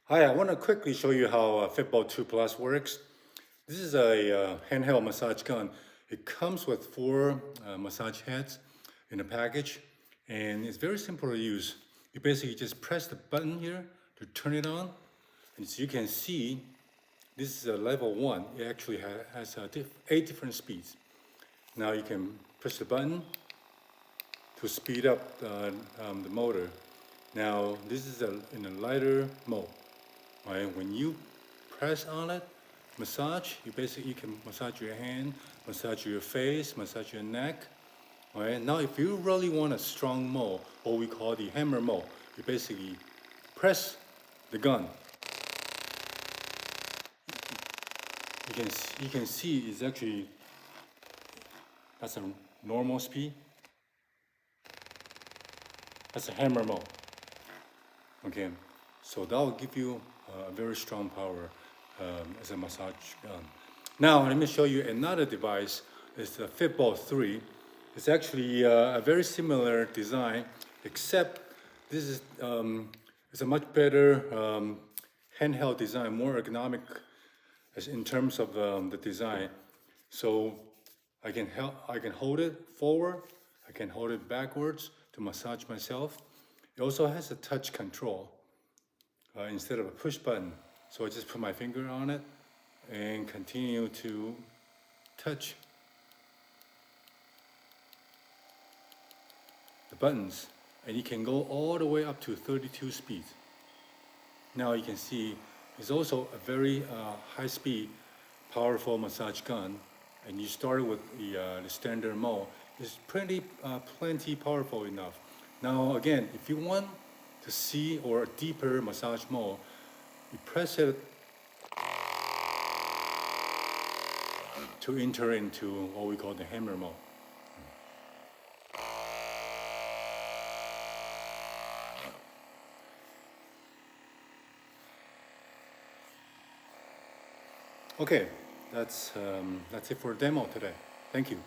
Hi, I want to quickly show you how FitBolt 2 Plus works. This is a handheld massage gun. It comes with four massage heads in a package, and it's very simple to use. You basically just press the button here to turn it on, and as you can see, this is a level 1. It actually has 8 different speeds. Now you can push the button to speed up the motor. Now this is in a lighter mode. Right? When you press on it, massage, you can massage your hand, massage your face, massage your neck. Right? Now if you really want a strong mode, what we call the hammer mode, you basically press the gun. You can see it's actually, that's a normal speed. That's a hammer mode. Okay, so that will give you a very strong power as a massage gun. Now let me show you another device. It's the FitBolt 3. It's actually a very similar design, except this is it's a much better handheld design, more ergonomic in terms of the design. So I can hold it forward, I can hold it backwards to massage myself. It also has a touch control instead of a push button. So I just put my finger on it and continue to touch the buttons. And you can go all the way up to 32 speeds. Now you can see it's also a very high speed, powerful massage gun. And you start with the standard mode. It's plenty powerful enough. Now again, if you want to see or a deeper massage mode, you press it to enter into what we call the hammer mode. Okay, that's it for demo today. Thank you.